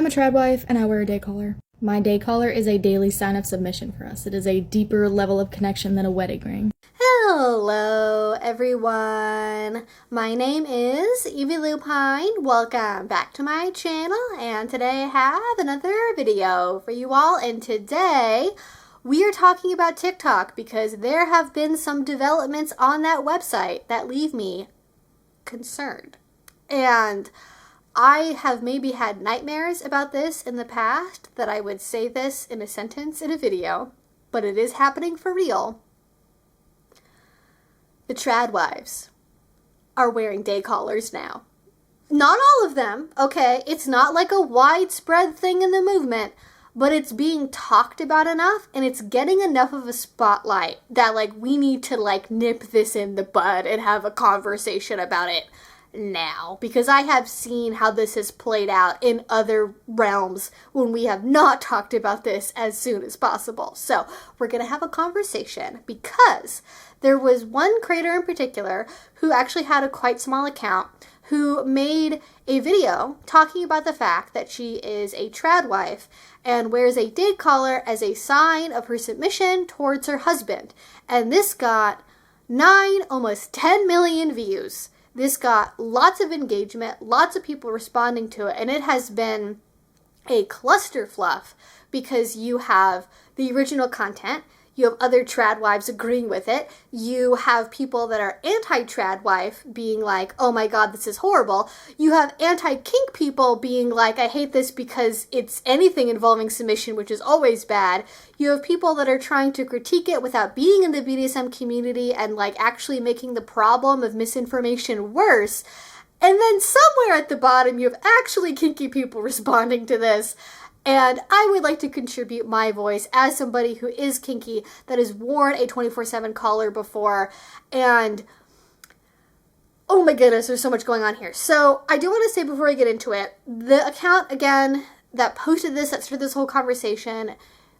I'm a trad wife and I wear a day collar. My day collar is a daily sign of submission for us. It is a deeper level of connection than a wedding ring. Hello everyone, my name is Evie Lupine. Welcome back to my channel, and today I have another video for you all, and today we are talking about TikTok because there have been some developments on that website that leave me concerned. And I have maybe had nightmares about this in the past, that I would say this in a sentence in a video, but it is happening for real. The trad wives are wearing day collars now. Not all of them, okay? It's not like a widespread thing in the movement, but it's being talked about enough and it's getting enough of a spotlight that like we need to like nip this in the bud and have a conversation about it now, because I have seen how this has played out in other realms when we have not talked about this as soon as possible. So we're gonna have a conversation because there was one creator in particular who actually had a quite small account who made a video talking about the fact that she is a trad wife and wears a day collar as a sign of her submission towards her husband. And this got 9, almost 10 million views. This got lots of engagement, lots of people responding to it, and it has been a clusterfluff because you have the original content, you have other trad wives agreeing with it, you have people that are anti-trad wife being like, oh my god, this is horrible, you have anti-kink people being like, I hate this because it's anything involving submission, which is always bad, you have people that are trying to critique it without being in the BDSM community and like actually making the problem of misinformation worse, and then somewhere at the bottom you have actually kinky people responding to this. And I would like to contribute my voice as somebody who is kinky, that has worn a 24/7 collar before, and oh my goodness, there's so much going on here. So I do want to say before I get into it, the account, again, that posted this, that started this whole conversation,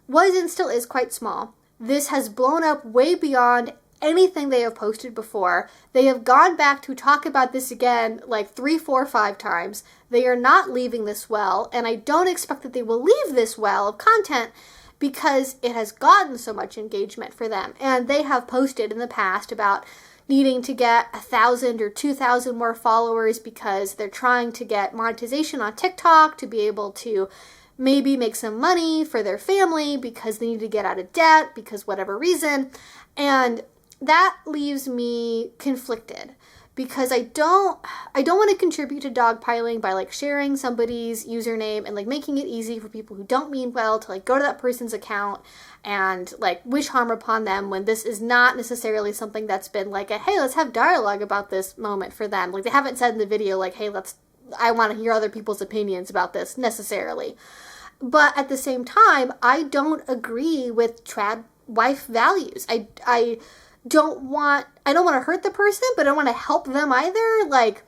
was and still is quite small. This has blown up way beyond anything they have posted before. They have gone back to talk about this again like 3, 4, 5 times. They are not leaving this well, and I don't expect that they will leave this well of content because it has gotten so much engagement for them. And they have posted in the past about needing to get 1,000 or 2,000 more followers because they're trying to get monetization on TikTok to be able to maybe make some money for their family because they need to get out of debt because whatever reason. And that leaves me conflicted because I don't want to contribute to dogpiling by like sharing somebody's username and like making it easy for people who don't mean well to like go to that person's account and like wish harm upon them when this is not necessarily something that's been like a, hey, let's have dialogue about this moment for them. Like they haven't said in the video like, hey, I want to hear other people's opinions about this necessarily. But at the same time, I don't agree with trad wife values. I don't want to hurt the person, but I don't want to help them either. Like,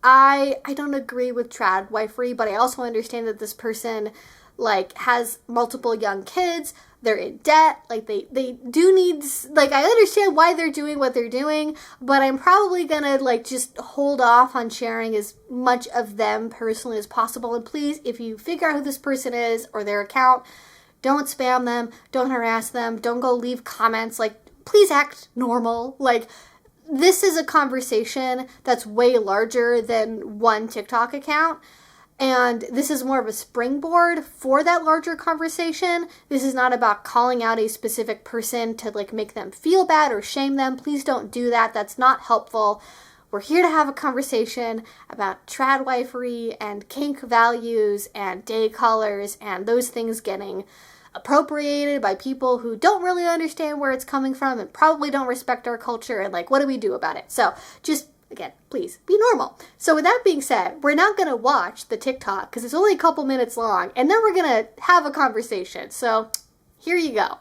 I don't agree with tradwifery, but I also understand that this person, like, has multiple young kids, they're in debt, like, they do need, like, I understand why they're doing what they're doing, but I'm probably gonna, like, just hold off on sharing as much of them personally as possible, and please, if you figure out who this person is, or their account, don't spam them, don't harass them, don't go leave comments, like, please act normal. Like, this is a conversation that's way larger than one TikTok account, and this is more of a springboard for that larger conversation. This is not about calling out a specific person to like make them feel bad or shame them. Please don't do that. That's not helpful. We're here to have a conversation about tradwifery and kink values and day collars and those things getting appropriated by people who don't really understand where it's coming from and probably don't respect our culture, and like, what do we do about it? So just, again, please be normal. So with that being said, we're not going to watch the TikTok because it's only a couple minutes long, and then we're going to have a conversation. So here you go.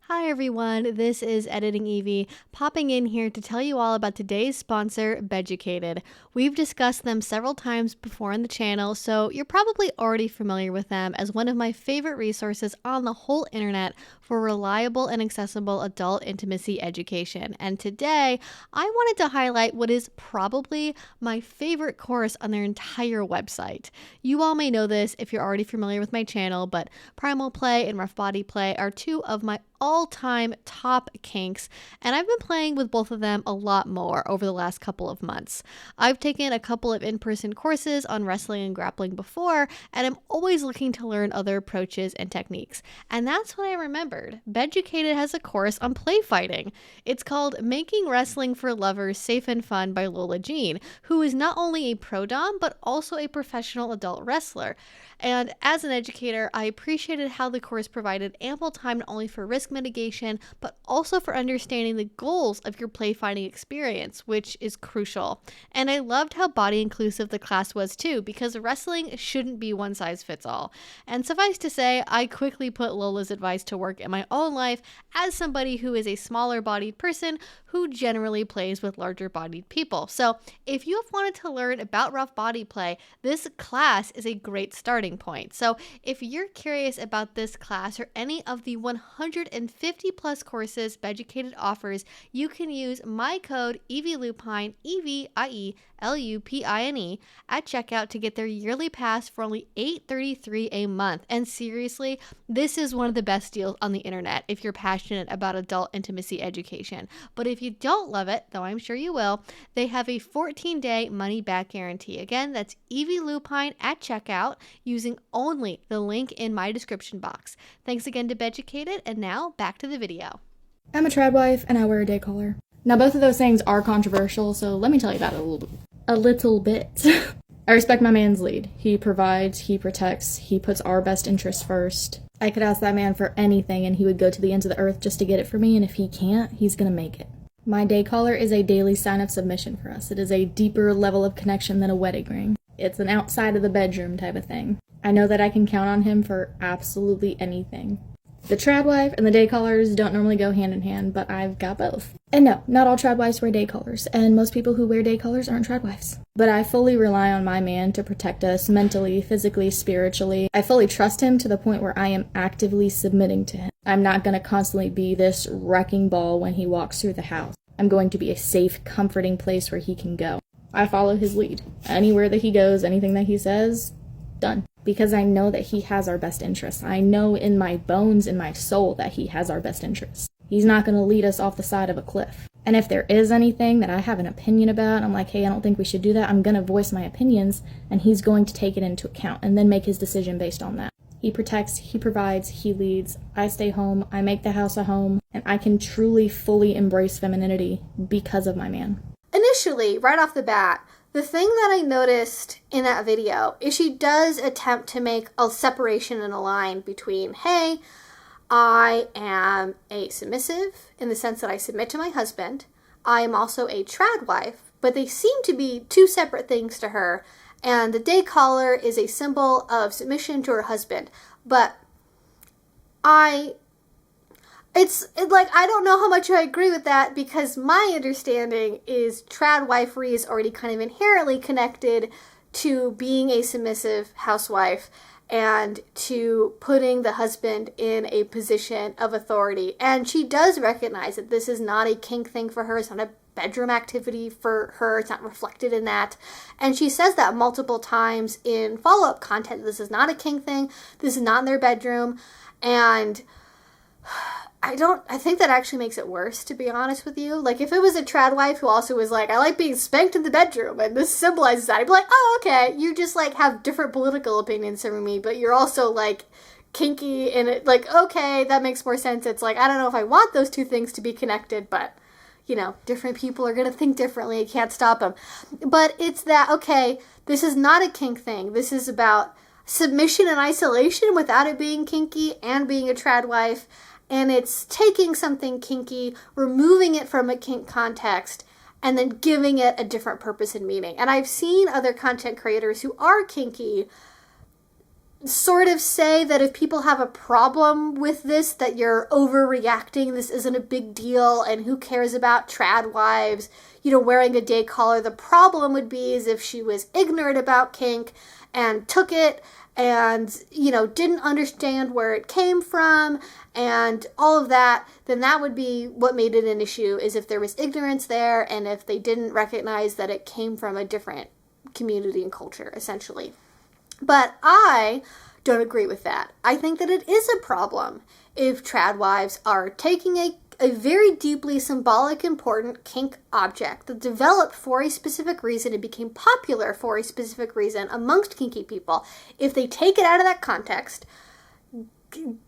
Hi everyone, this is Editing Evie, popping in here to tell you all about today's sponsor, BEDUCATED. We've discussed them several times before on the channel, so you're probably already familiar with them as one of my favorite resources on the whole internet for reliable and accessible adult intimacy education. And today, I wanted to highlight what is probably my favorite course on their entire website. You all may know this if you're already familiar with my channel, but primal play and rough body play are two of my all-time top kinks, and I've been playing with both of them a lot more over the last couple of months. I've taken a couple of in-person courses on wrestling and grappling before, and I'm always looking to learn other approaches and techniques. And that's when I remembered BEDUCATED has a course on play fighting. It's called Making Wrestling for Lovers Safe and Fun by Lola Jean, who is not only a pro dom but also a professional adult wrestler. And as an educator, I appreciated how the course provided ample time not only for risk mitigation, but also for understanding the goals of your play fighting experience, which is crucial. And I loved how body inclusive the class was too, because wrestling shouldn't be one size fits all. And suffice to say, I quickly put Lola's advice to work in my own life as somebody who is a smaller bodied person who generally plays with larger bodied people. So if you have wanted to learn about rough body play, this class is a great starting point. So if you're curious about this class or any of the 150 plus courses BEDUCATED offers, you can use my code EVILUPINE, EVIELUPINE at checkout to get their yearly pass for only $8.33 a month. And seriously, this is one of the best deals on the internet if you're passionate about adult intimacy education. But if you don't love it, though I'm sure you will, they have a 14-day money-back guarantee. Again, that's EVILUPINE at checkout using only the link in my description box. Thanks again to BEDUCATED, and now back to the video. I'm a tradwife and I wear a day collar. Now both of those things are controversial, so let me tell you about it a little bit. I respect my man's lead. He provides, he protects, he puts our best interests first. I could ask that man for anything and he would go to the ends of the earth just to get it for me, and if he can't, he's gonna make it. My day collar is a daily sign of submission for us. It is a deeper level of connection than a wedding ring. It's an outside of the bedroom type of thing. I know that I can count on him for absolutely anything. The tradwife and the day collars don't normally go hand in hand, but I've got both. And no, not all tradwives wear day collars, and most people who wear day collars aren't tradwives. But I fully rely on my man to protect us mentally, physically, spiritually. I fully trust him to the point where I am actively submitting to him. I'm not going to constantly be this wrecking ball when he walks through the house. I'm going to be a safe, comforting place where he can go. I follow his lead. Anywhere that he goes, anything that he says, done. Because I know that he has our best interests. I know in my bones, in my soul, that he has our best interests. He's not going to lead us off the side of a cliff. And if there is anything that I have an opinion about, I'm like, hey, I don't think we should do that, I'm going to voice my opinions, and he's going to take it into account and then make his decision based on that. He protects, he provides, he leads. I stay home, I make the house a home, and I can truly, fully embrace femininity because of my man. Initially, right off the bat, the thing that I noticed in that video is she does attempt to make a separation and a line between, hey, I am a submissive in the sense that I submit to my husband. I am also a tradwife, but they seem to be two separate things to her. And the day collar is a symbol of submission to her husband. But I don't know how much I agree with that, because my understanding is tradwifery is already kind of inherently connected to being a submissive housewife and to putting the husband in a position of authority. And she does recognize that this is not a kink thing for her. It's not a bedroom activity for her. It's not reflected in that. And she says that multiple times in follow-up content. This is not a kink thing. This is not in their bedroom. And I think that actually makes it worse, to be honest with you. Like, if it was a tradwife who also was like, I like being spanked in the bedroom, and this symbolizes that, I'd be like, oh, okay, you just, like, have different political opinions from me, but you're also, like, kinky, and it, like, okay, that makes more sense. It's like, I don't know if I want those two things to be connected, but, you know, different people are going to think differently. You can't stop them. But it's that, okay, this is not a kink thing. This is about submission and isolation without it being kinky and being a tradwife. And it's taking something kinky, removing it from a kink context, and then giving it a different purpose and meaning. And I've seen other content creators who are kinky sort of say that if people have a problem with this, that you're overreacting, this isn't a big deal, and who cares about trad wives, you know, wearing a day collar. The problem would be is if she was ignorant about kink and took it and, didn't understand where it came from and all of that, then that would be what made it an issue, is if there was ignorance there and if they didn't recognize that it came from a different community and culture, essentially. But I don't agree with that. I think that it is a problem if trad wives are taking a very deeply symbolic, important kink object that developed for a specific reason and became popular for a specific reason amongst kinky people. If they take it out of that context,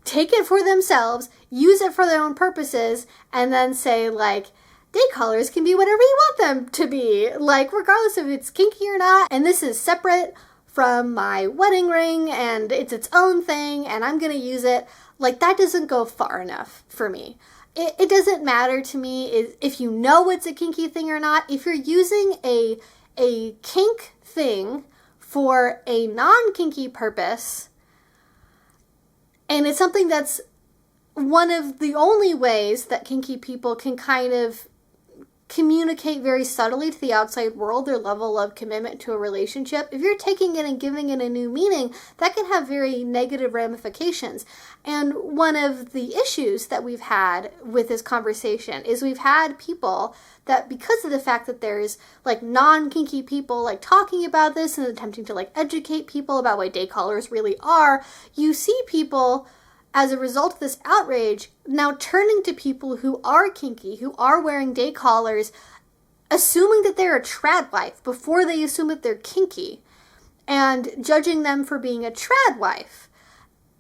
take it for themselves, use it for their own purposes, and then say, like, day collars can be whatever you want them to be, like, regardless if it's kinky or not, and this is separate from my wedding ring, and it's its own thing, and I'm gonna use it. Like, that doesn't go far enough for me. It doesn't matter to me if you know it's a kinky thing or not. If you're using a kink thing for a non-kinky purpose, and it's something that's one of the only ways that kinky people can kind of communicate very subtly to the outside world their level of commitment to a relationship, if you're taking it and giving it a new meaning, that can have very negative ramifications. And one of the issues that we've had with this conversation is we've had people that, because of the fact that there's like non-kinky people like talking about this and attempting to like educate people about what day collars really are, you see people, as a result of this outrage, now turning to people who are kinky, who are wearing day collars, assuming that they're a trad wife before they assume that they're kinky, and judging them for being a trad wife,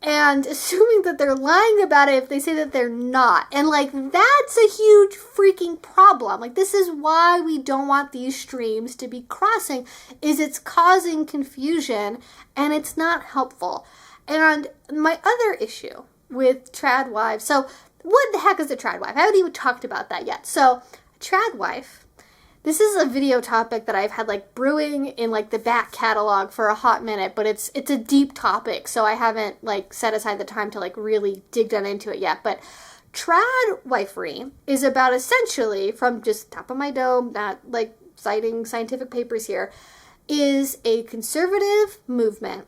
and assuming that they're lying about it if they say that they're not. And like, that's a huge freaking problem. Like, this is why we don't want these streams to be crossing, is it's causing confusion and it's not helpful. And my other issue with trad wives, so what the heck is a trad wife? I haven't even talked about that yet. So, a trad wife, this is a video topic that I've had like brewing in like the back catalog for a hot minute, but it's a deep topic, so I haven't like set aside the time to like really dig down into it yet. But tradwifery is about, essentially, from just top of my dome, not like citing scientific papers here, is a conservative movement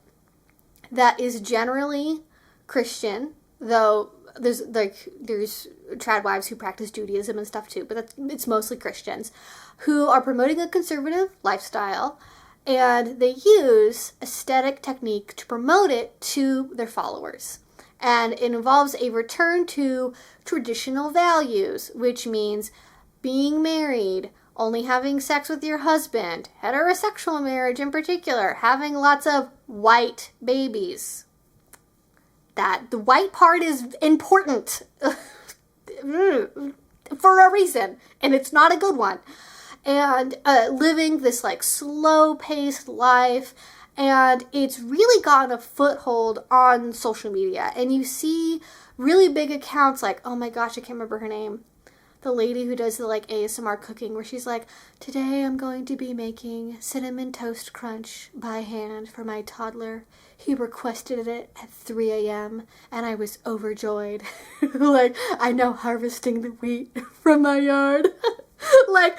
that is generally Christian, though there's trad wives who practice Judaism and stuff too, but it's mostly Christians who are promoting a conservative lifestyle, and they use aesthetic technique to promote it to their followers. And it involves a return to traditional values, which means being married, only having sex with your husband, heterosexual marriage in particular, having lots of white babies. That the white part is important for a reason, and it's not a good one. And living this like slow-paced life, and it's really gotten a foothold on social media. And you see really big accounts like, oh my gosh, I can't remember her name, the lady who does the like ASMR cooking, where she's like, today I'm going to be making cinnamon toast crunch by hand for my toddler. He requested it at 3 a.m. and I was overjoyed. Like, I'm now harvesting the wheat from my yard. Like,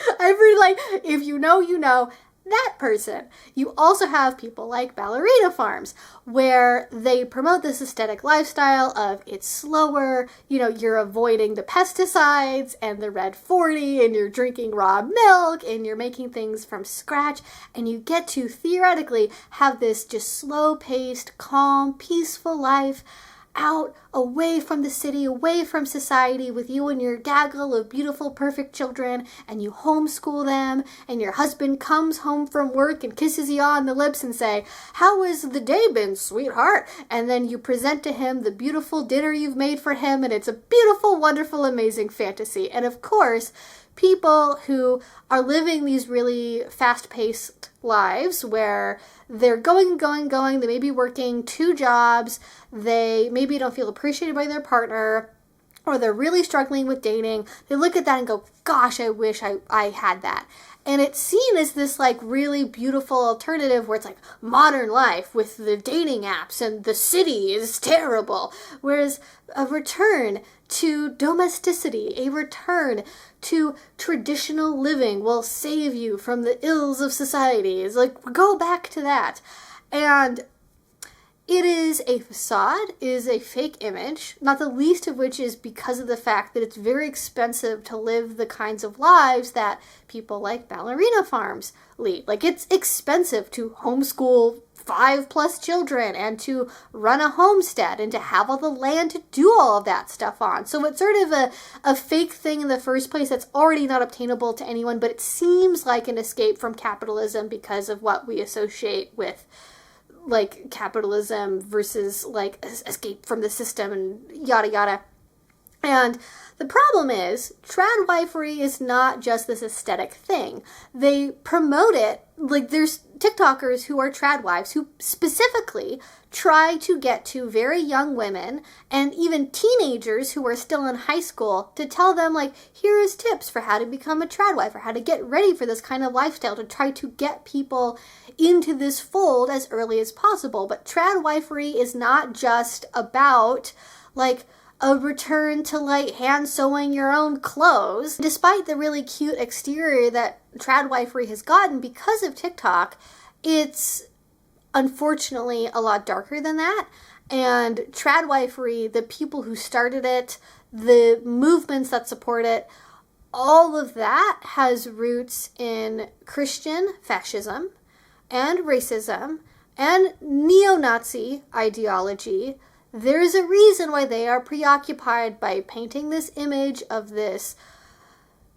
if you know, you know. That person. You also have people like Ballerina Farms, where they promote this aesthetic lifestyle of it's slower, you're avoiding the pesticides and the red 40, and you're drinking raw milk, and you're making things from scratch, and you get to theoretically have this just slow-paced, calm, peaceful life out, away from the city, away from society, with you and your gaggle of beautiful, perfect children, and you homeschool them, and your husband comes home from work and kisses you on the lips and say, how has the day been, sweetheart? And then you present to him the beautiful dinner you've made for him, and it's a beautiful, wonderful, amazing fantasy. And of course, people who are living these really fast-paced lives where they're going, they may be working 2 jobs, they maybe don't feel appreciated by their partner, or they're really struggling with dating, they look at that and go, gosh, I wish I had that. And it's seen as this like really beautiful alternative where it's like modern life with the dating apps and the city is terrible. Whereas a return to domesticity, a return to traditional living will save you from the ills of society. It's like, go back to that. And it is a facade, it is a fake image, not the least of which is because of the fact that it's very expensive to live the kinds of lives that people like ballerina farms lead. Like, it's expensive to homeschool 5+ children and to run a homestead and to have all the land to do all of that stuff on. So it's sort of a fake thing in the first place that's already not obtainable to anyone, but it seems like an escape from capitalism because of what we associate with like capitalism versus like escape from the system and yada yada. And the problem is, tradwifery is not just this aesthetic thing. They promote it, like there's TikTokers who are tradwives who specifically try to get to very young women and even teenagers who are still in high school to tell them, like, here is tips for how to become a tradwife or how to get ready for this kind of lifestyle, to try to get people into this fold as early as possible. But tradwifery is not just about, like, a return to like hand sewing your own clothes. Despite the really cute exterior that tradwifery has gotten because of TikTok, it's unfortunately a lot darker than that. And tradwifery, the people who started it, the movements that support it, all of that has roots in Christian fascism and racism and neo-Nazi ideology. There's a reason why they are preoccupied by painting this image of this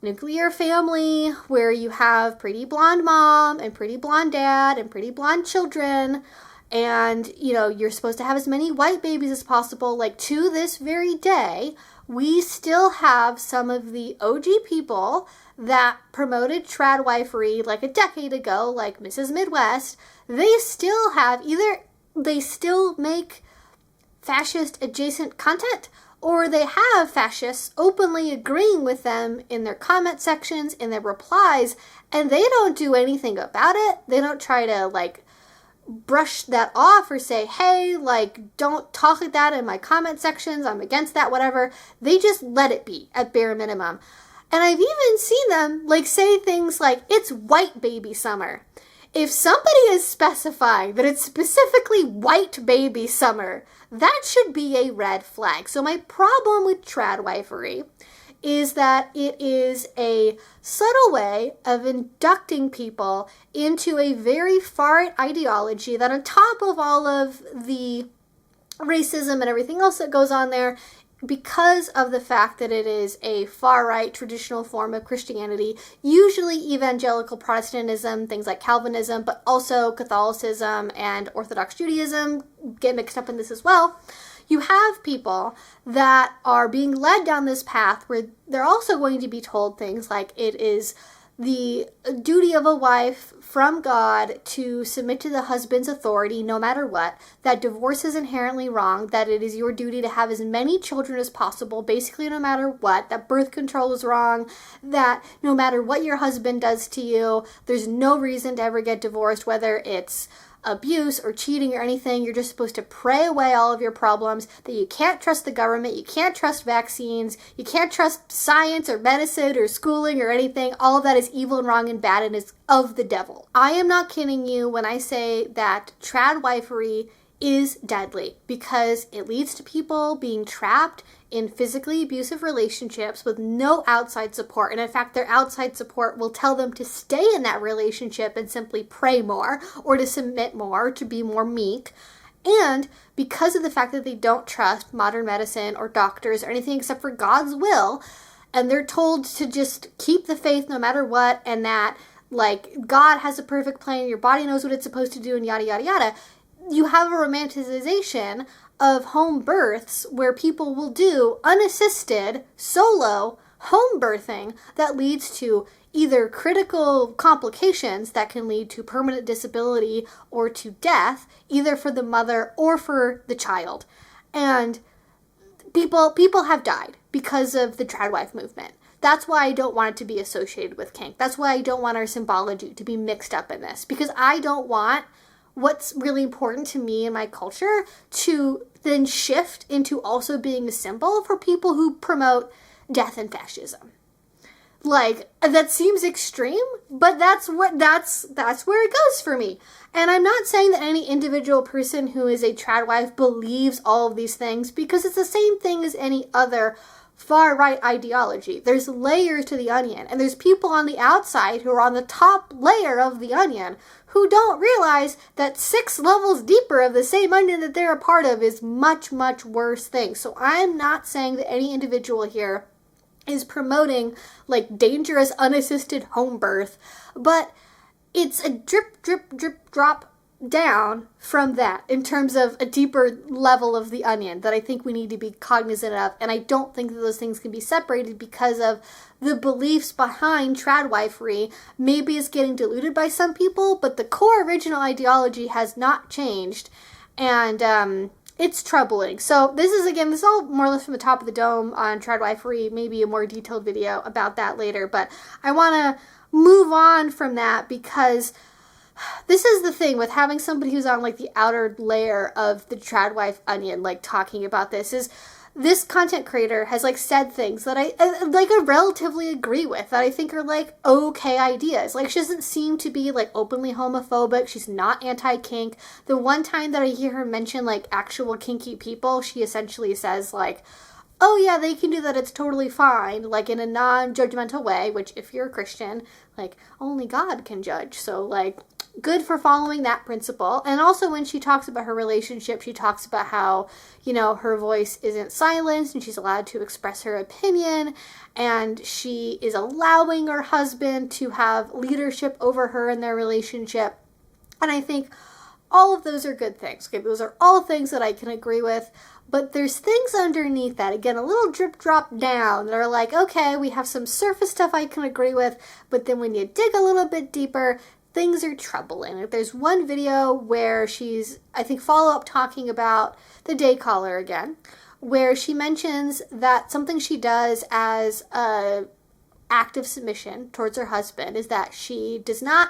nuclear family where you have pretty blonde mom and pretty blonde dad and pretty blonde children, and you know, you're supposed to have as many white babies as possible. Like, to this very day, we still have some of the OG people that promoted tradwifery like a decade ago, like Mrs. Midwest. They still have they still make fascist adjacent content, or they have fascists openly agreeing with them in their comment sections, in their replies, and they don't do anything about it. They don't try to like brush that off or say, hey, like, don't talk like that in my comment sections, I'm against that, whatever. They just let it be at bare minimum. And I've even seen them like say things like, it's white baby summer. If somebody is specifying that it's specifically white baby summer, that should be a red flag. So my problem with tradwifery is that it is a subtle way of inducting people into a very far-right ideology that, on top of all of the racism and everything else that goes on there, because of the fact that it is a far-right traditional form of Christianity, usually evangelical Protestantism, things like Calvinism, but also Catholicism and Orthodox Judaism get mixed up in this as well. You have people that are being led down this path where they're also going to be told things like it is the duty of a wife from God to submit to the husband's authority no matter what, that divorce is inherently wrong, that it is your duty to have as many children as possible, basically no matter what, that birth control is wrong, that no matter what your husband does to you, there's no reason to ever get divorced, whether it's abuse or cheating or anything. You're just supposed to pray away all of your problems, that you can't trust the government, you can't trust vaccines, you can't trust science or medicine or schooling or anything. All of that is evil and wrong and bad and is of the devil. I am not kidding you when I say that tradwifery is deadly, because it leads to people being trapped in physically abusive relationships with no outside support. And in fact, their outside support will tell them to stay in that relationship and simply pray more, or to submit more, to be more meek. And because of the fact that they don't trust modern medicine or doctors or anything except for God's will, and they're told to just keep the faith no matter what, and that like God has a perfect plan, your body knows what it's supposed to do, and yada yada yada, you have a romanticization of home births where people will do unassisted, solo home birthing that leads to either critical complications that can lead to permanent disability or to death, either for the mother or for the child. And people have died because of the tradwife movement. That's why I don't want it to be associated with kink. That's why I don't want our symbology to be mixed up in this, because I don't want what's really important to me and my culture to then shift into also being a symbol for people who promote death and fascism. Like, that seems extreme, but that's where it goes for me. And I'm not saying that any individual person who is a trad wife believes all of these things, because it's the same thing as any other far-right ideology. There's layers to the onion, and there's people on the outside who are on the top layer of the onion who don't realize that 6 levels deeper of the same onion that they're a part of is much, much worse things. So I'm not saying that any individual here is promoting like dangerous unassisted home birth, but it's a drip, drip, drip, drop down from that in terms of a deeper level of the onion that I think we need to be cognizant of. And I don't think that those things can be separated because of the beliefs behind tradwifery. Maybe it's getting diluted by some people, but the core original ideology has not changed. And it's troubling. So this is all more or less from the top of the dome on tradwifery, maybe a more detailed video about that later. But I want to move on from that because this is the thing with having somebody who's on like the outer layer of the tradwife onion, like talking about this, is this content creator has like said things that I relatively agree with, that I think are like okay ideas. Like, she doesn't seem to be like openly homophobic. She's not anti-kink. The one time that I hear her mention like actual kinky people, she essentially says like, oh yeah, they can do that, it's totally fine, like in a non-judgmental way, which if you're a Christian, like only God can judge. So like, good for following that principle. And also when she talks about her relationship, she talks about how, you know, her voice isn't silenced and she's allowed to express her opinion, and she is allowing her husband to have leadership over her in their relationship. And I think all of those are good things. Okay, those are all things that I can agree with. But there's things underneath that, again, a little drip drop down, that are like, okay, we have some surface stuff I can agree with, but then when you dig a little bit deeper, things are troubling. Like, there's one video where she's, I think, follow-up talking about the day caller again, where she mentions that something she does as a act of submission towards her husband is that she does not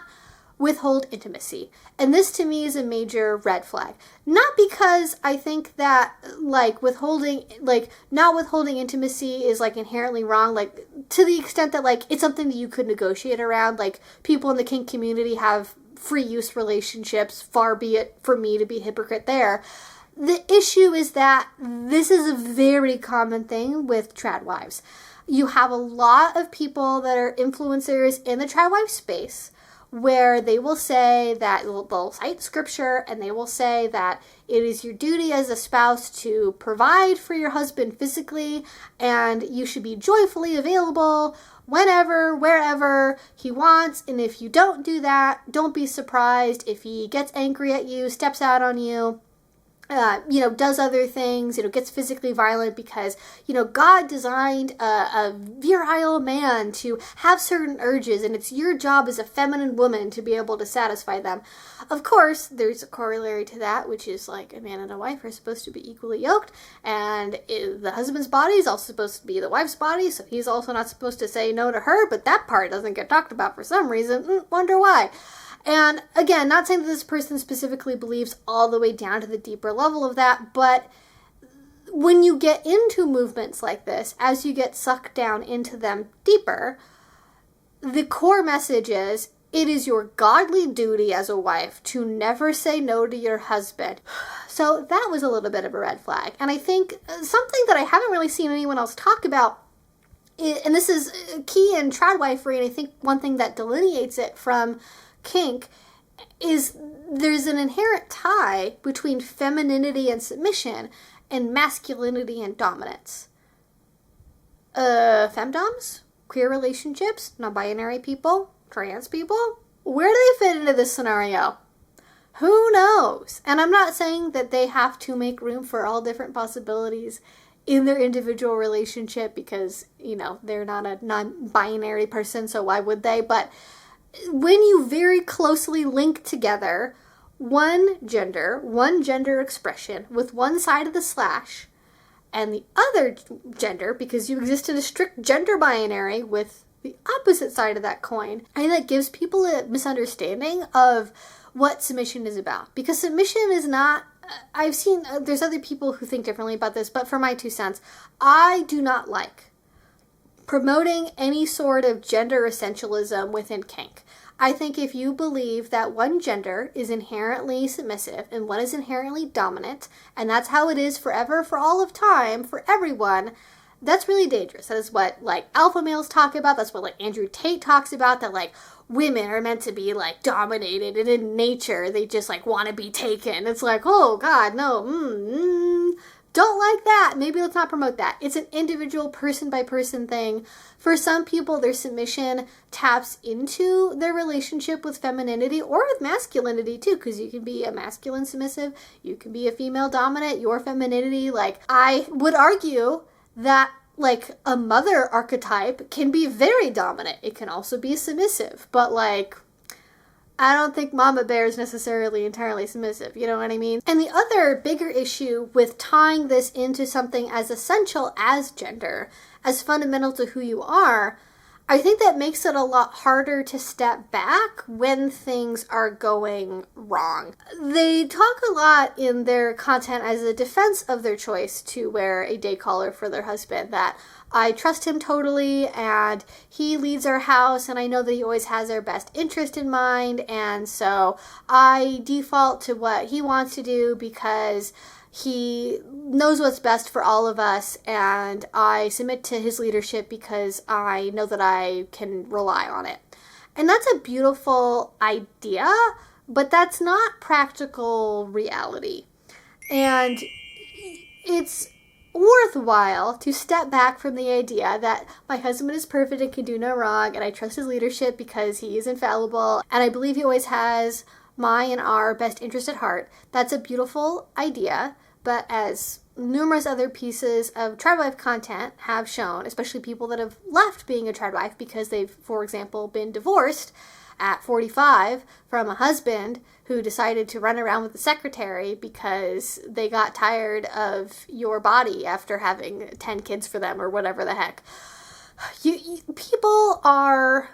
withhold intimacy. And this to me is a major red flag. Not because I think that like not withholding intimacy is like inherently wrong, like to the extent that like it's something that you could negotiate around. Like, people in the kink community have free use relationships, far be it for me to be a hypocrite there. The issue is that this is a very common thing with trad wives. You have a lot of people that are influencers in the trad wife space where they will say that they'll cite scripture, and they will say that it is your duty as a spouse to provide for your husband physically, and you should be joyfully available whenever, wherever he wants. And if you don't do that, don't be surprised if he gets angry at you, steps out on you, does other things, gets physically violent, because, God designed a virile man to have certain urges, and it's your job as a feminine woman to be able to satisfy them. Of course, there's a corollary to that, which is like a man and a wife are supposed to be equally yoked, and the husband's body is also supposed to be the wife's body, so he's also not supposed to say no to her, but that part doesn't get talked about for some reason. Wonder why. And again, not saying that this person specifically believes all the way down to the deeper level of that, but when you get into movements like this, as you get sucked down into them deeper, the core message is, it is your godly duty as a wife to never say no to your husband. So that was a little bit of a red flag. And I think something that I haven't really seen anyone else talk about, and this is key in tradwifery, and I think one thing that delineates it from kink, is there's an inherent tie between femininity and submission and masculinity and dominance. Femdoms, queer relationships, non-binary people, trans people, where do they fit into this scenario? Who knows? And I'm not saying that they have to make room for all different possibilities in their individual relationship, because, they're not a non-binary person, so why would they? But when you very closely link together one gender expression with one side of the slash, and the other gender, because you exist in a strict gender binary with the opposite side of that coin, I think that gives people a misunderstanding of what submission is about. Because submission is not, I've seen, there's other people who think differently about this, but for my 2 cents, I do not like promoting any sort of gender essentialism within kink. I think if you believe that one gender is inherently submissive and one is inherently dominant, and that's how it is forever, for all of time, for everyone, that's really dangerous. That is what, like, alpha males talk about. That's what, like, Andrew Tate talks about, that, like, women are meant to be, like, dominated, and in nature, they just, like, want to be taken. It's like, oh, God, no, don't like that. Maybe let's not promote that. It's an individual person-by-person thing. For some people, their submission taps into their relationship with femininity or with masculinity, too, because you can be a masculine submissive, you can be a female dominant, your femininity. Like, I would argue that, like, a mother archetype can be very dominant. It can also be submissive, but, like, I don't think Mama Bear is necessarily entirely submissive, you know what I mean? And the other bigger issue with tying this into something as essential as gender, as fundamental to who you are, I think that makes it a lot harder to step back when things are going wrong. They talk a lot in their content as a defense of their choice to wear a day collar for their husband, that I trust him totally, and he leads our house, and I know that he always has our best interest in mind, and so I default to what he wants to do because he knows what's best for all of us, and I submit to his leadership because I know that I can rely on it. And that's a beautiful idea, but that's not practical reality. And it's worthwhile to step back from the idea that my husband is perfect and can do no wrong, and I trust his leadership because he is infallible, and I believe he always has my and our best interest at heart. That's a beautiful idea, but as numerous other pieces of tradwife content have shown, especially people that have left being a tradwife because they've, for example, been divorced at 45 from a husband who decided to run around with the secretary because they got tired of your body after having 10 kids for them or whatever the heck. People are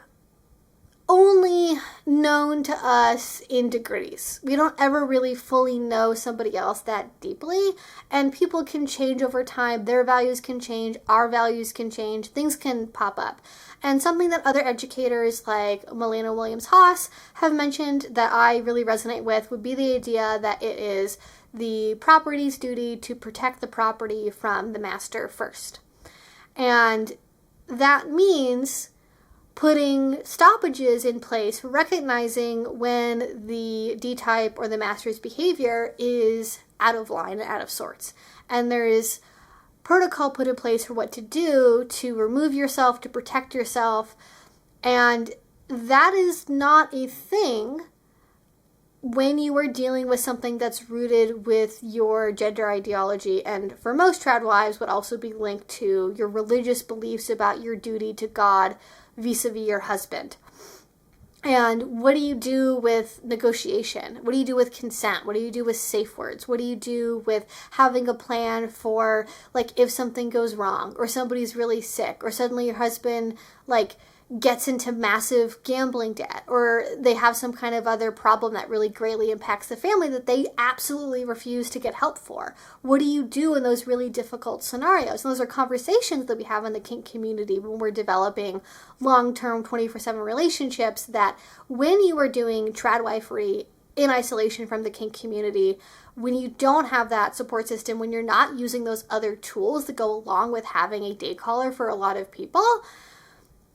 only known to us in degrees. We don't ever really fully know somebody else that deeply, and people can change over time. Their values can change, our values can change, things can pop up. And something that other educators like Milena Williams-Haas have mentioned that I really resonate with would be the idea that it is the property's duty to protect the property from the master first. And that means putting stoppages in place, recognizing when the D-type or the master's behavior is out of line and out of sorts. And there is protocol put in place for what to do to remove yourself, to protect yourself. And that is not a thing when you are dealing with something that's rooted with your gender ideology, and for most tradwives would also be linked to your religious beliefs about your duty to God vis-a-vis your husband. And what do you do with negotiation? What do you do with consent? What do you do with safe words? What do you do with having a plan for, like, if something goes wrong or somebody's really sick or suddenly your husband, like, gets into massive gambling debt, or they have some kind of other problem that really greatly impacts the family that they absolutely refuse to get help for? What do you do in those really difficult scenarios? And those are conversations that we have in the kink community when we're developing long-term 24/7 relationships, that when you are doing tradwifery in isolation from the kink community, when you don't have that support system, when you're not using those other tools that go along with having a day caller for a lot of people,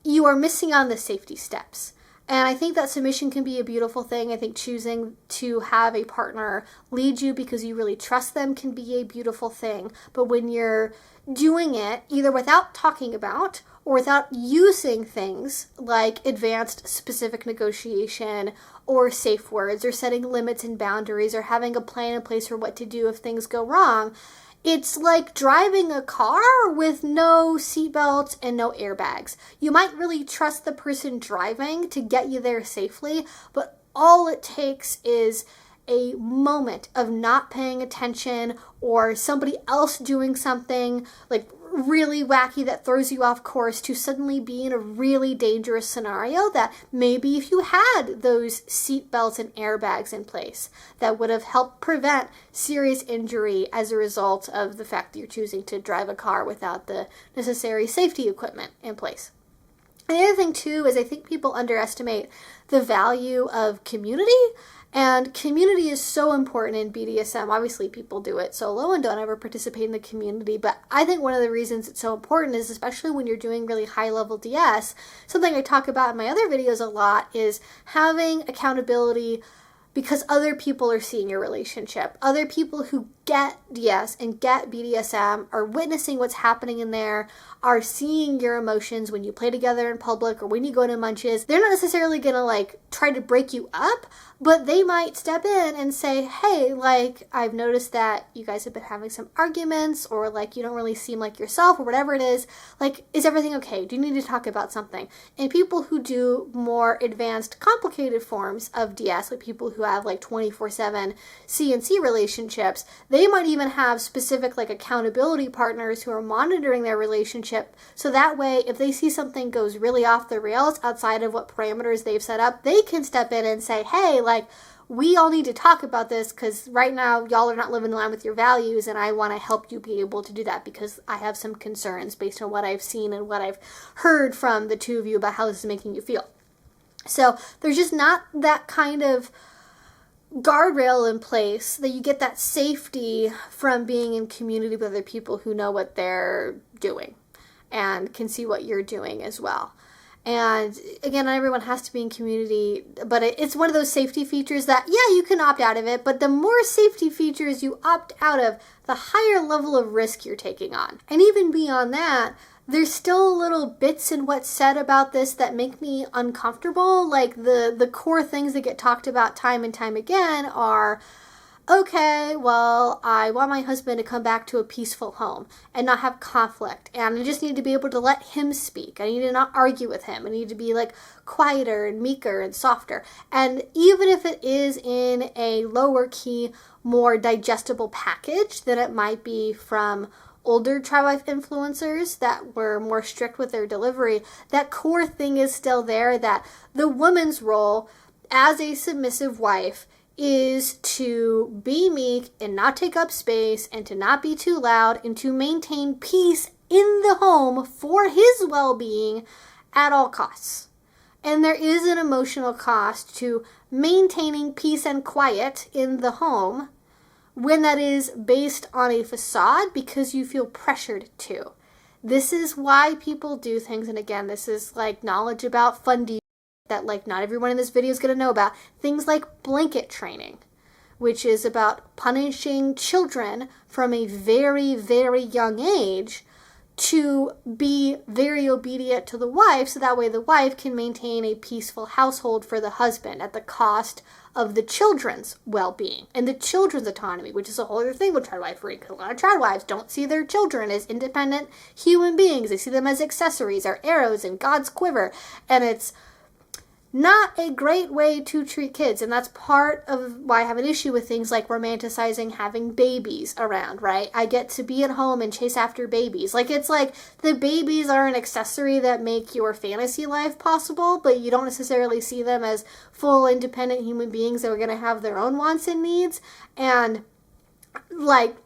you are missing on the safety steps. And I think that submission can be a beautiful thing. I think choosing to have a partner lead you because you really trust them can be a beautiful thing. But when you're doing it either without talking about or without using things like advanced specific negotiation or safe words or setting limits and boundaries or having a plan in place for what to do if things go wrong, it's like driving a car with no seatbelts and no airbags. You might really trust the person driving to get you there safely, but all it takes is a moment of not paying attention or somebody else doing something, like really wacky that throws you off course to suddenly be in a really dangerous scenario that maybe if you had those seat belts and airbags in place, that would have helped prevent serious injury as a result of the fact that you're choosing to drive a car without the necessary safety equipment in place. And the other thing too is I think people underestimate the value of community. And community is so important in BDSM. Obviously, people do it solo and don't ever participate in the community. But I think one of the reasons it's so important is, especially when you're doing really high-level DS, something I talk about in my other videos a lot is having accountability because other people are seeing your relationship. Other people who get DS and get BDSM are witnessing what's happening in there, are seeing your emotions when you play together in public or when you go to munches. They're not necessarily gonna like try to break you up, but they might step in and say, hey, like, I've noticed that you guys have been having some arguments, or like you don't really seem like yourself, or whatever it is. Like, is everything okay? Do you need to talk about something? And people who do more advanced, complicated forms of DS, like people who have like 24/7 CNC relationships, they might even have specific like accountability partners who are monitoring their relationship. So that way, if they see something goes really off the rails outside of what parameters they've set up, they can step in and say, hey, like, we all need to talk about this because right now y'all are not living in line with your values, and I want to help you be able to do that because I have some concerns based on what I've seen and what I've heard from the two of you about how this is making you feel. So there's just not that kind of guardrail in place that you get that safety from being in community with other people who know what they're doing and can see what you're doing as well. And again, not everyone has to be in community, but it's one of those safety features that, yeah, you can opt out of it, but the more safety features you opt out of, the higher level of risk you're taking on. And even beyond that, there's still little bits in what's said about this that make me uncomfortable. Like the core things that get talked about time and time again are, okay, well, I want my husband to come back to a peaceful home and not have conflict. And I just need to be able to let him speak. I need to not argue with him. I need to be like quieter and meeker and softer. And even if it is in a lower key, more digestible package than it might be from older tradwife influencers that were more strict with their delivery, that core thing is still there, that the woman's role as a submissive wife is to be meek and not take up space and to not be too loud and to maintain peace in the home for his well-being at all costs. And there is an emotional cost to maintaining peace and quiet in the home when that is based on a facade because you feel pressured to. This is why people do things, and again, this is like knowledge about funding that like not everyone in this video is going to know about. Things like blanket training, which is about punishing children from a very, very young age to be very obedient to the wife, so that way the wife can maintain a peaceful household for the husband at the cost of the children's well-being and the children's autonomy, which is a whole other thing with tradwifery, because a lot of tradwives don't see their children as independent human beings. They see them as accessories or arrows in God's quiver, and it's not a great way to treat kids. And that's part of why I have an issue with things like romanticizing having babies around, right? I get to be at home and chase after babies. Like, it's like the babies are an accessory that make your fantasy life possible, but you don't necessarily see them as full independent human beings that are going to have their own wants and needs. And like,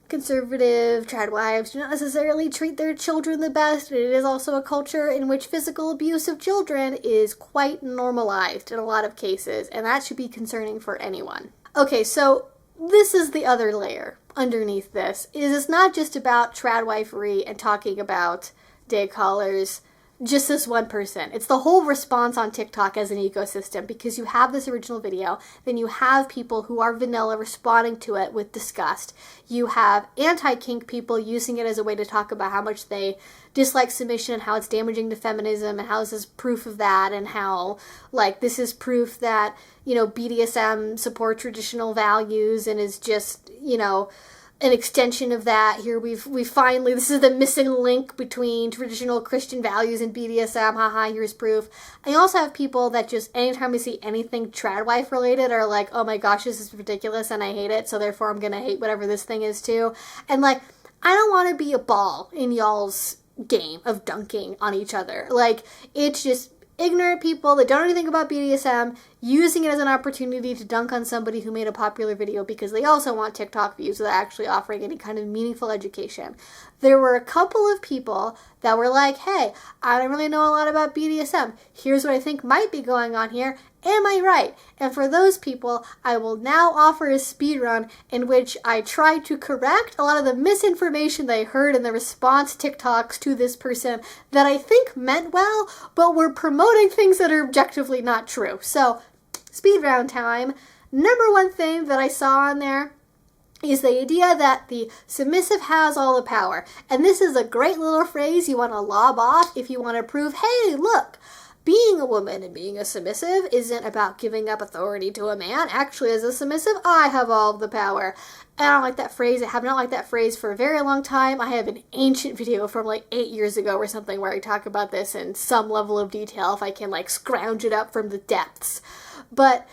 conservative tradwives do not necessarily treat their children the best. It is also a culture in which physical abuse of children is quite normalized in a lot of cases, and that should be concerning for anyone. Okay, so this is the other layer underneath this, is it's not just about tradwifery and talking about day callers, just this one person. It's the whole response on TikTok as an ecosystem, because you have this original video, then you have people who are vanilla responding to it with disgust. You have anti-kink people using it as a way to talk about how much they dislike submission and how it's damaging to feminism and how this is proof of that, and how like this is proof that, you know, BDSM support traditional values and is just, you know, an extension of that. Here we finally, this is the missing link between traditional Christian values and BDSM, haha, here's proof. I also have people that just, anytime we see anything tradwife related, are like, oh my gosh, this is ridiculous and I hate it, so therefore I'm gonna hate whatever this thing is too. And like, I don't want to be a ball in y'all's game of dunking on each other. Like, it's just ignorant people that don't know anything about BDSM using it as an opportunity to dunk on somebody who made a popular video because they also want TikTok views without actually offering any kind of meaningful education. There were a couple of people that were like, hey, I don't really know a lot about BDSM. Here's what I think might be going on here. Am I right? And for those people, I will now offer a speed run in which I try to correct a lot of the misinformation that I heard in the response TikToks to this person that I think meant well, but were promoting things that are objectively not true. So, speed round time. Number one thing that I saw on there is the idea that the submissive has all the power. And this is a great little phrase you want to lob off if you want to prove, hey, look, being a woman and being a submissive isn't about giving up authority to a man. Actually, as a submissive, I have all the power. And I don't like that phrase. I have not liked that phrase for a very long time. I have an ancient video from like 8 years ago or something where I talk about this in some level of detail if I can like scrounge it up from the depths. But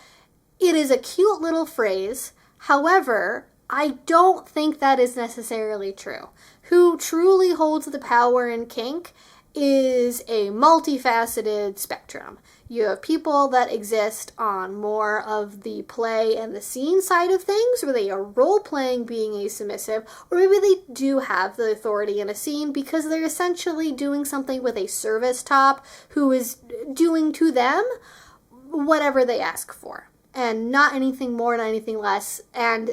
it is a cute little phrase. However, I don't think that is necessarily true. Who truly holds the power in kink is a multifaceted spectrum. You have people that exist on more of the play and the scene side of things, where they are role-playing being a submissive, or maybe they do have the authority in a scene because they're essentially doing something with a service top who is doing to them whatever they ask for. And not anything more, not anything less, and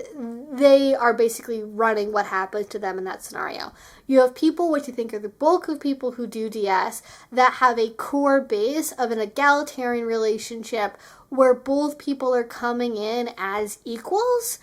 they are basically running what happens to them in that scenario. You have people, which you think are the bulk of people who do DS, that have a core base of an egalitarian relationship where both people are coming in as equals,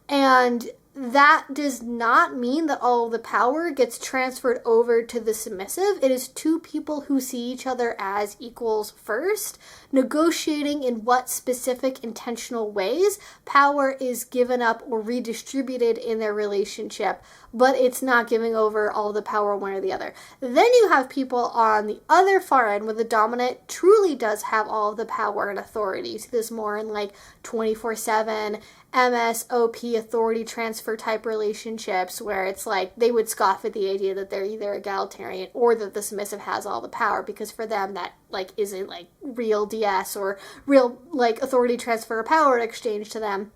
and that does not mean that all of the power gets transferred over to the submissive. It is two people who see each other as equals first, negotiating in what specific intentional ways power is given up or redistributed in their relationship, but it's not giving over all the power one or the other. Then you have people on the other far end where the dominant truly does have all of the power and authority. You see this more in like 24/7 MSOP authority transfer type relationships where it's like they would scoff at the idea that they're either egalitarian or that the submissive has all the power, because for them that like isn't like real DS or real like authority transfer or power exchange to them.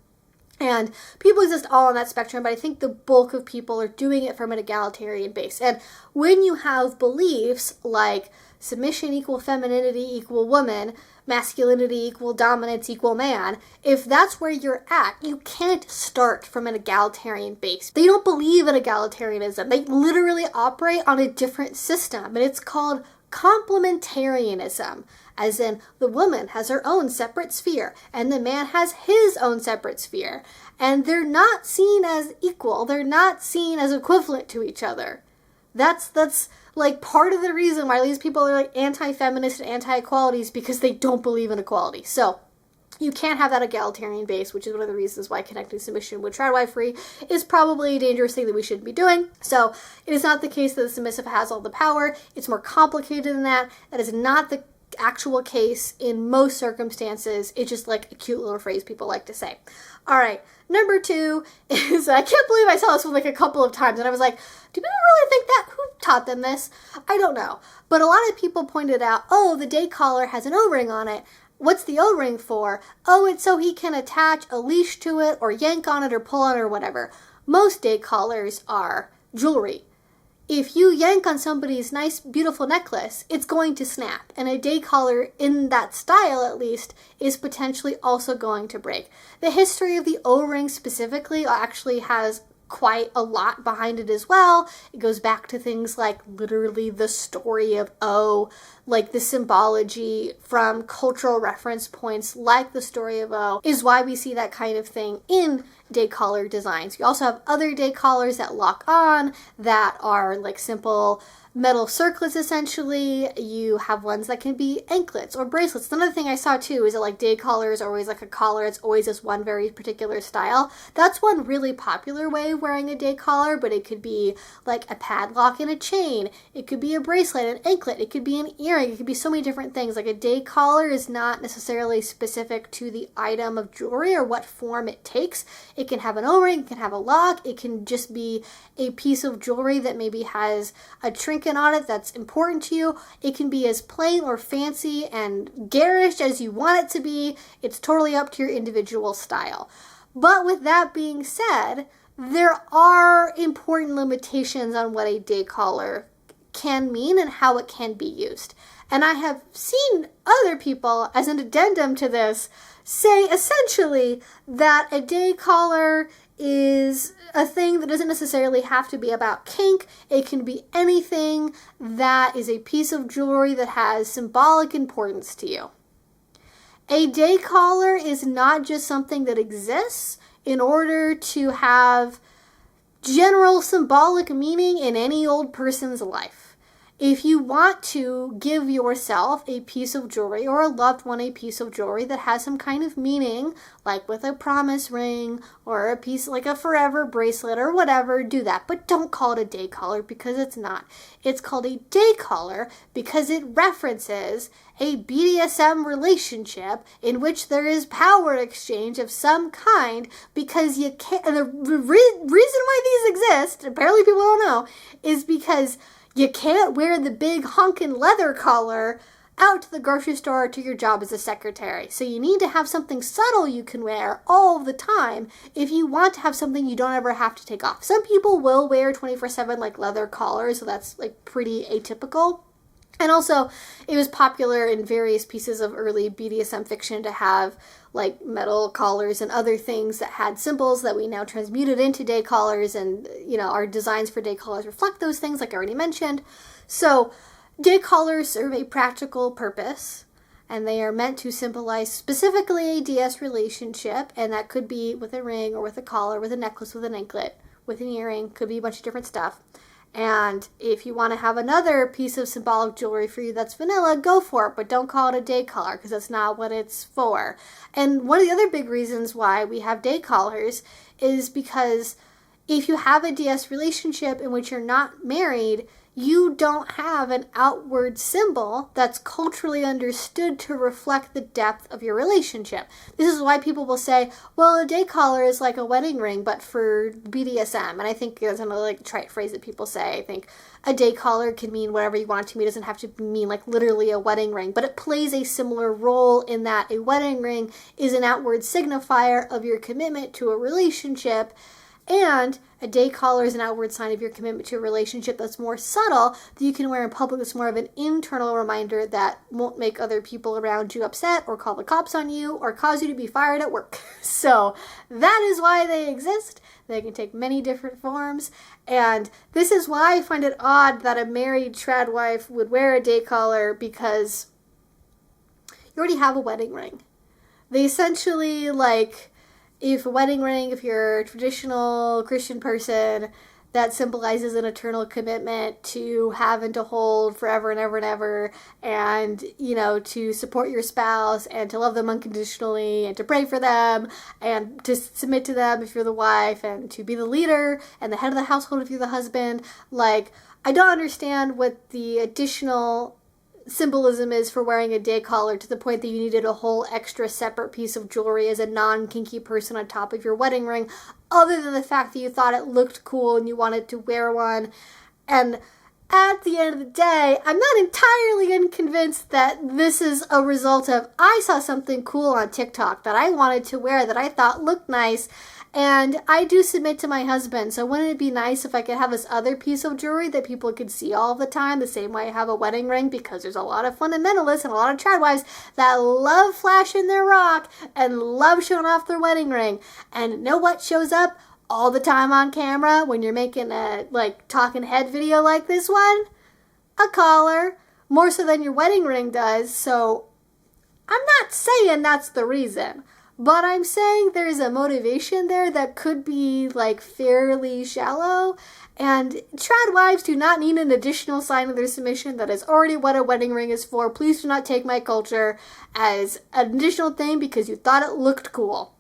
And people exist all on that spectrum, but I think the bulk of people are doing it from an egalitarian base. And when you have beliefs like submission equal femininity equal woman, masculinity equal dominance equal man, if that's where you're at, you can't start from an egalitarian base. They don't believe in egalitarianism. They literally operate on a different system, and it's called complementarianism, as in the woman has her own separate sphere and the man has his own separate sphere, and they're not seen as equal. They're not seen as equivalent to each other. That's like part of the reason why these people are like anti-feminist and anti-equality is because they don't believe in equality. So you can't have that egalitarian base, which is one of the reasons why connecting submission with tradwifery is probably a dangerous thing that we shouldn't be doing. So it is not the case that the submissive has all the power. It's more complicated than that. That is not the actual case in most circumstances. It's just like a cute little phrase people like to say. All right, number 2 is, I can't believe I saw this one like a couple of times, and I was like, do people really think that? Who taught them this? I don't know. But a lot of people pointed out, oh, the day collar has an O-ring on it. What's the O-ring for? Oh, it's so he can attach a leash to it or yank on it or pull on it or whatever. Most day collars are jewelry. If you yank on somebody's nice, beautiful necklace, it's going to snap. And a day collar, in that style at least, is potentially also going to break. The history of the O-ring specifically actually has quite a lot behind it as well. It goes back to things like literally the story of O, like the symbology from cultural reference points like the story of O is why we see that kind of thing in day collar designs. You also have other day collars that lock on that are like simple metal circlets, essentially. You have ones that can be anklets or bracelets. Another thing I saw too is that like day collars are always like a collar. It's always this one very particular style. That's one really popular way of wearing a day collar, but it could be like a padlock and a chain. It could be a bracelet, an anklet. It could be an earring. It could be so many different things. Like a day collar is not necessarily specific to the item of jewelry or what form it takes. It can have an O-ring, it can have a lock, it can just be a piece of jewelry that maybe has a trinket on it that's important to you. It can be as plain or fancy and garish as you want it to be. It's totally up to your individual style. But with that being said, there are important limitations on what a day collar can mean and how it can be used. And I have seen other people, as an addendum to this, say essentially that a day collar is a thing that doesn't necessarily have to be about kink. It can be anything that is a piece of jewelry that has symbolic importance to you. A day collar is not just something that exists in order to have general symbolic meaning in any old person's life. If you want to give yourself a piece of jewelry or a loved one a piece of jewelry that has some kind of meaning, like with a promise ring or a piece like a forever bracelet or whatever, do that. But don't call it a day collar because it's not. It's called a day collar because it references a BDSM relationship in which there is power exchange of some kind, because you can't, and the reason why these exist, apparently people don't know, is because you can't wear the big honkin' leather collar out to the grocery store or to your job as a secretary. So you need to have something subtle you can wear all the time if you want to have something you don't ever have to take off. Some people will wear 24/7 like leather collars, so that's like pretty atypical. And also, it was popular in various pieces of early BDSM fiction to have like metal collars and other things that had symbols that we now transmuted into day collars, and our designs for day collars reflect those things, like I already mentioned. So day collars serve a practical purpose, and they are meant to symbolize specifically a DS relationship, and that could be with a ring or with a collar, with a necklace, with an anklet, with an earring, could be a bunch of different stuff. And if you want to have another piece of symbolic jewelry for you that's vanilla, go for it, but don't call it a day collar because that's not what it's for. And one of the other big reasons why we have day collars is because if you have a DS relationship in which you're not married, you don't have an outward symbol that's culturally understood to reflect the depth of your relationship. This is why people will say, well, a day collar is like a wedding ring, but for BDSM. And I think that's another trite phrase that people say. I think a day collar can mean whatever you want it to mean. It doesn't have to mean like literally a wedding ring, but it plays a similar role in that a wedding ring is an outward signifier of your commitment to a relationship, and a day collar is an outward sign of your commitment to a relationship that's more subtle, that you can wear in public. It's more of an internal reminder that won't make other people around you upset or call the cops on you or cause you to be fired at work. So that is why they exist. They can take many different forms. And this is why I find it odd that a married trad wife would wear a day collar, because you already have a wedding ring. They essentially, if a wedding ring, if you're a traditional Christian person, that symbolizes an eternal commitment to have and to hold forever and ever and ever, and, to support your spouse and to love them unconditionally and to pray for them and to submit to them if you're the wife and to be the leader and the head of the household if you're the husband. I don't understand what the additional symbolism is for wearing a day collar to the point that you needed a whole extra separate piece of jewelry as a non-kinky person on top of your wedding ring, other than the fact that you thought it looked cool and you wanted to wear one. And at the end of the day, I'm not entirely unconvinced that this is a result of, I saw something cool on TikTok that I wanted to wear that I thought looked nice, and I do submit to my husband, so wouldn't it be nice if I could have this other piece of jewelry that people could see all the time, the same way I have a wedding ring? Because there's a lot of fundamentalists and a lot of trad wives that love flashing their rock and love showing off their wedding ring. And you know what shows up all the time on camera when you're making a talking head video like this one? A collar. More so than your wedding ring does. So I'm not saying that's the reason, but I'm saying there's a motivation there that could be like fairly shallow. And trad wives do not need an additional sign of their submission. That is already what a wedding ring is for. Please do not take my culture as an additional thing because you thought it looked cool.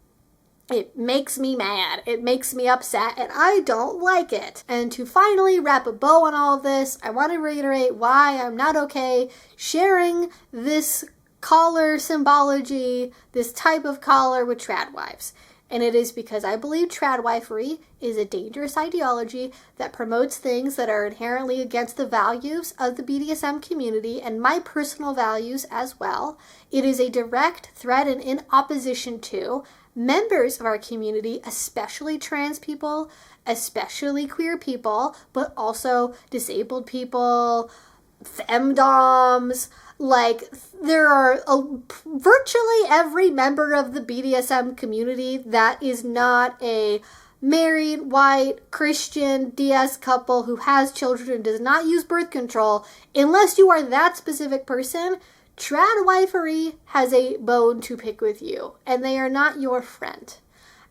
It makes me mad. It makes me upset, and I don't like it. And to finally wrap a bow on all of this, I want to reiterate why I'm not okay sharing this collar symbology, this type of collar with trad wives. And it is because I believe tradwifery is a dangerous ideology that promotes things that are inherently against the values of the BDSM community and my personal values as well. It is a direct threat and in opposition to members of our community, especially trans people, especially queer people, but also disabled people, femdoms. Like, there are virtually every member of the BDSM community that is not a married, white, Christian, DS couple who has children and does not use birth control. Unless you are that specific person, tradwifery has a bone to pick with you, and they are not your friend.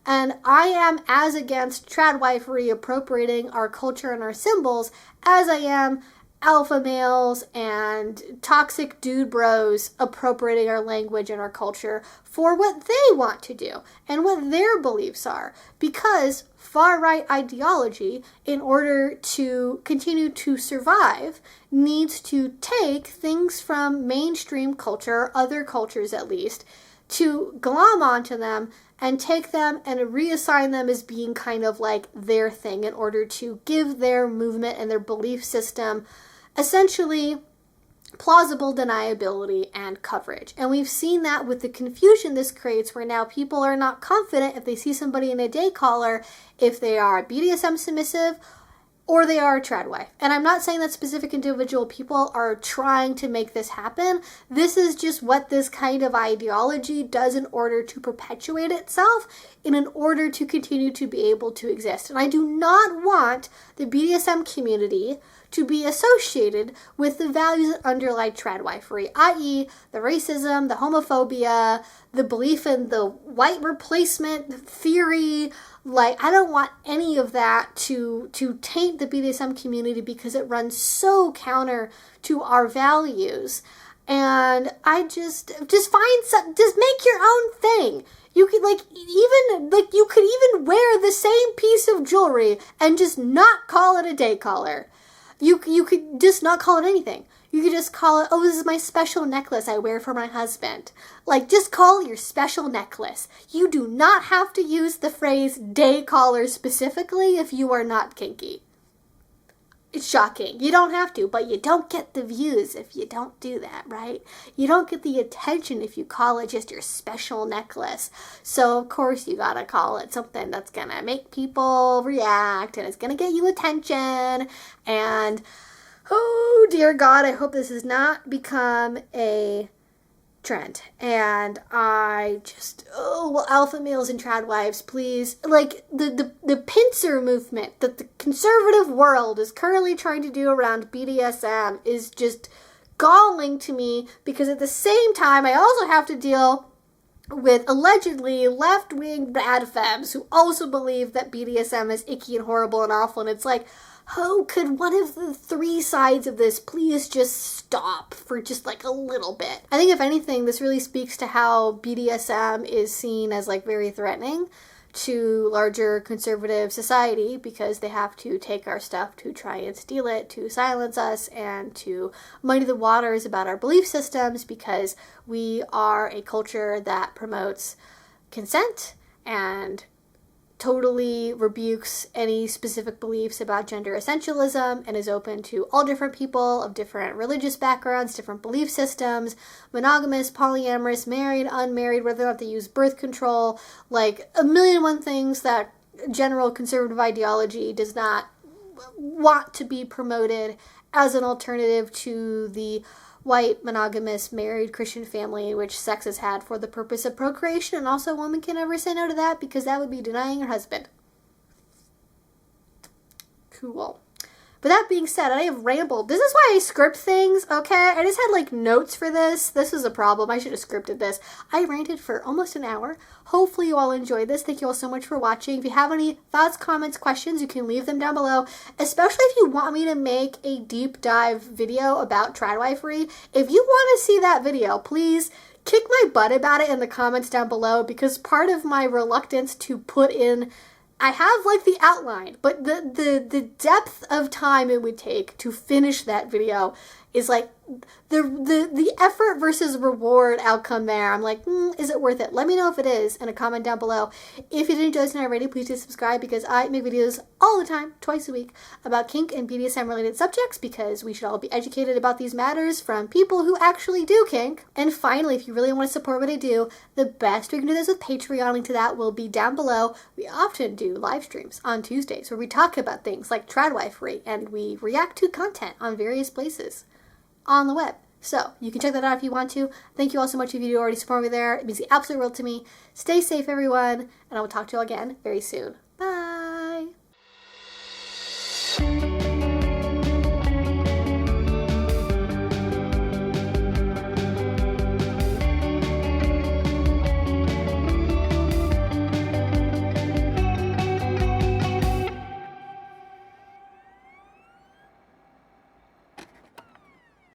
And I am as against tradwifery appropriating our culture and our symbols as I am alpha males and toxic dude bros appropriating our language and our culture for what they want to do and what their beliefs are. Because far-right ideology, in order to continue to survive, needs to take things from mainstream culture, other cultures at least, to glom onto them and take them and reassign them as being kind of like their thing in order to give their movement and their belief system essentially plausible deniability and coverage. And we've seen that with the confusion this creates, where now people are not confident if they see somebody in a day collar, if they are BDSM submissive or they are a trad wife. And I'm not saying that specific individual people are trying to make this happen. This is just what this kind of ideology does in order to perpetuate itself and in order to continue to be able to exist. And I do not want the BDSM community to be associated with the values that underlie tradwifery, i.e. the racism, the homophobia, the belief in the white replacement theory. Like, I don't want any of that to taint the BDSM community because it runs so counter to our values. And I just find some, just make your own thing. You could you could even wear the same piece of jewelry and just not call it a day collar. You could just not call it anything. You could just call it, oh, this is my special necklace I wear for my husband. Like, just call it your special necklace. You do not have to use the phrase day collar specifically if you are not kinky. It's shocking. You don't have to, but you don't get the views if you don't do that, right? You don't get the attention if you call it just your special necklace. So, of course, you gotta call it something that's gonna make people react and it's gonna get you attention. And, oh, dear God, I hope this has not become a trend. And I just, alpha males and trad wives, please. Like, the pincer movement that the conservative world is currently trying to do around BDSM is just galling to me, because at the same time I also have to deal with allegedly left-wing bad femmes who also believe that BDSM is icky and horrible and awful. And it's like, oh, could one of the three sides of this please just stop for just like a little bit? I think if anything, this really speaks to how BDSM is seen as like very threatening to larger conservative society, because they have to take our stuff to try and steal it, to silence us, and to muddy the waters about our belief systems, because we are a culture that promotes consent and totally rebukes any specific beliefs about gender essentialism and is open to all different people of different religious backgrounds, different belief systems, monogamous, polyamorous, married, unmarried, whether or not they use birth control, like a million and one things that general conservative ideology does not want to be promoted as an alternative to the white, monogamous, married Christian family in which sex is had for the purpose of procreation. And also, a woman can never say no to that, because that would be denying her husband. Cool. But that being said, I have rambled. This is why I script things, okay? I just had like notes for this. This is a problem. I should have scripted this. I ranted for almost an hour. Hopefully you all enjoyed this. Thank you all so much for watching. If you have any thoughts, comments, questions, you can leave them down below. Especially if you want me to make a deep dive video about tradwifery. If you want to see that video, please kick my butt about it in the comments down below, because part of my reluctance to put in, I have like the outline, but the depth of time it would take to finish that video is like the effort versus reward outcome there. I'm like, is it worth it? Let me know if it is in a comment down below. If you didn't enjoy this and already, please do subscribe, because I make videos all the time, twice a week, about kink and BDSM related subjects, because we should all be educated about these matters from people who actually do kink. And finally, if you really want to support what I do, the best way you can do this with Patreon, link to that will be down below. We often do live streams on Tuesdays where we talk about things like tradwifery, and we react to content on various places on the web. So you can check that out if you want to. Thank you all so much if you do already support me there. It means the absolute world to me. Stay safe, everyone, and I will talk to you all again very soon.